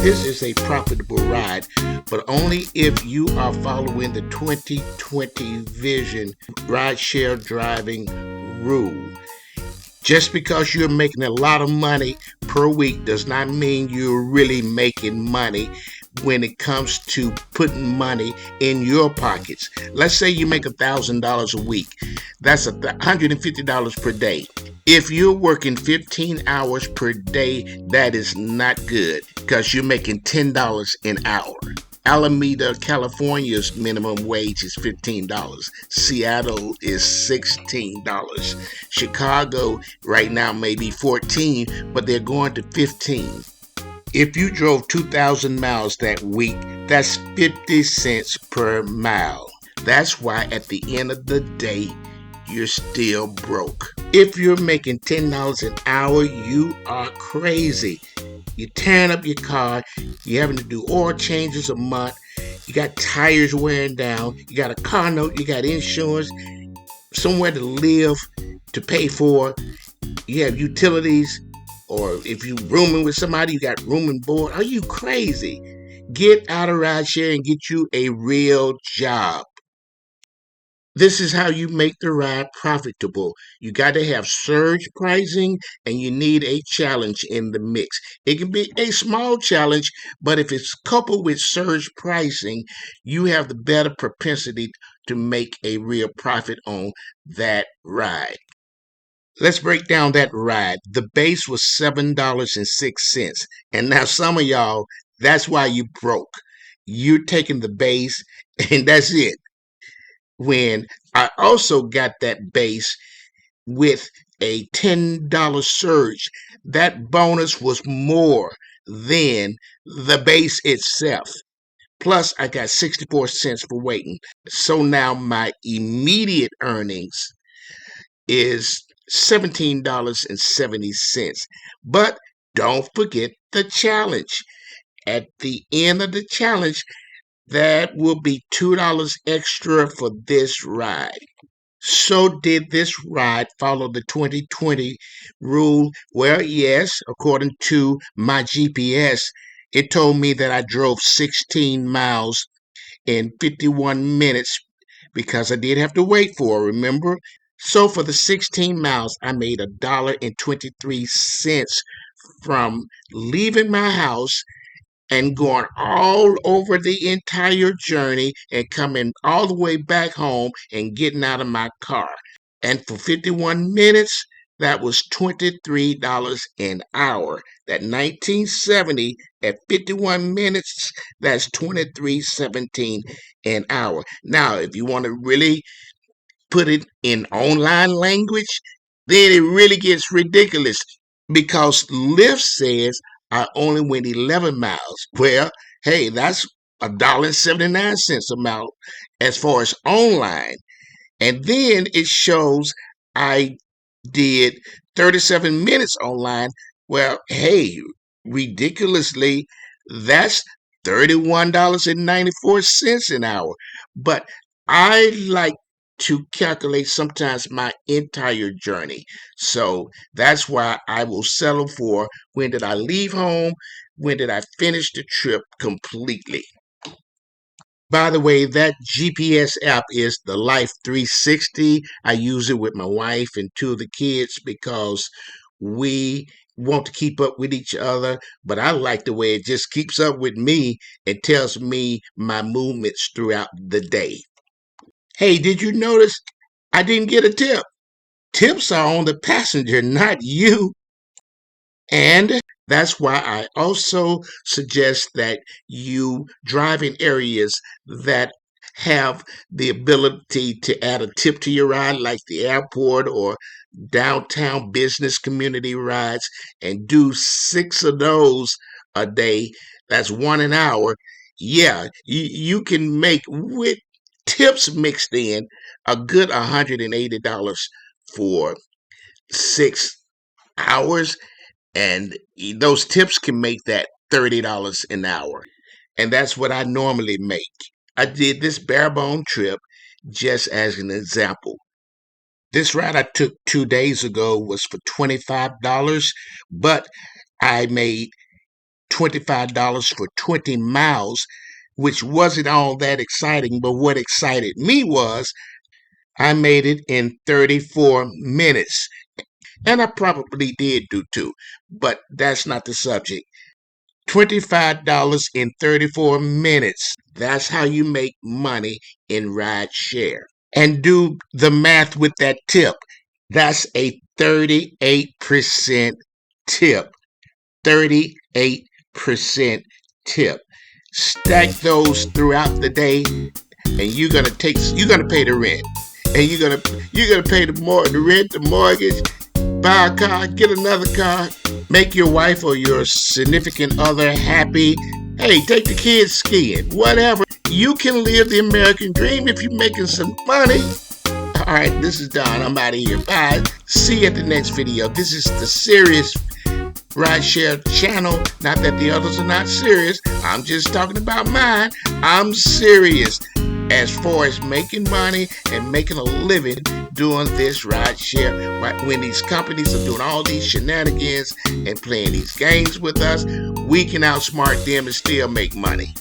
This is a profitable ride, but only if you are following the 2020 vision rideshare driving rule. Just because you're making a lot of money per week does not mean you're really making money when it comes to putting money in your pockets. Let's say you make $1,000 a week. That's $150 per day. If you're working 15 hours per day, that is not good because you're making $10 an hour. Alameda, California's minimum wage is $15. Seattle is $16. Chicago right now may be 14, but they're going to 15. If you drove 2,000 miles that week, that's 50 cents per mile. That's why at the end of the day, you're still broke. If you're making $10 an hour, you are crazy. You're tearing up your car. You're having to do oil changes a month. You got tires wearing down. You got a car note. You got insurance, somewhere to live, to pay for. You have utilities, or if you're rooming with somebody, you got room and board. Are you crazy? Get out of rideshare and get you a real job. This is how you make the ride profitable. You got to have surge pricing and you need a challenge in the mix. It can be a small challenge, but if it's coupled with surge pricing, you have the better propensity to make a real profit on that ride. Let's break down that ride. The base was $7.06. And now some of y'all, that's why you broke. You're taking the base and that's it. When I also got that base with a $10 surge, that bonus was more than the base itself. Plus, I got 64 cents for waiting. So now my immediate earnings is $17.70. But don't forget the challenge. At the end of the challenge, that will be $2 extra for this ride. So did this ride follow the 2020 rule? Well, yes, according to my GPS, it told me that I drove 16 miles in 51 minutes because I did have to wait for it, remember? So for the 16 miles, I made $1.23 from leaving my house and going all over the entire journey and coming all the way back home and getting out of my car. And for 51 minutes, that was $23 an hour. That 1970 at 51 minutes, that's 23.17 an hour. Now, if you want to really put it in online language, then it really gets ridiculous because Lyft says I only went 11 miles. Well, hey, that's $1.79 a mile as far as online. And then it shows I did 37 minutes online. Well, hey, ridiculously, that's $31.94 an hour. But I like to calculate sometimes my entire journey. So that's why I will settle for when did I leave home? When did I finish the trip completely? By the way, that GPS app is the Life 360. I use it with my wife and two of the kids because we want to keep up with each other, but I like the way it just keeps up with me and tells me my movements throughout the day. Hey, did you notice I didn't get a tip? Tips are on the passenger, not you. And that's why I also suggest that you drive in areas that have the ability to add a tip to your ride, like the airport or downtown business community rides, and do 6 of those a day. That's one an hour. Yeah, you can make with tips mixed in a good $180 for 6 hours, and those tips can make that $30 an hour. And that's what I normally make. I did this bare bone trip just as an example. This ride I took 2 days ago was for $25, but I made $25 for 20 miles, which wasn't all that exciting. But what excited me was I made it in 34 minutes. And I probably did do two, but that's not the subject. $25 in 34 minutes. That's how you make money in ride share. And do the math with that tip. That's a 38% tip. 38% tip. Stack those throughout the day, and you're gonna pay the rent, and you're gonna pay the rent, the mortgage, buy a car, get another car, make your wife or your significant other happy. Hey, take the kids skiing, whatever. You can live the American dream if you're making some money. All right, this is Don. I'm out of here. Bye. See you at the next video. This is the serious rideshare channel. Not that the others are not serious. I'm just talking about mine. I'm serious as far as making money and making a living doing this rideshare. Right, when these companies are doing all these shenanigans and playing these games with us, we can outsmart them and still make money.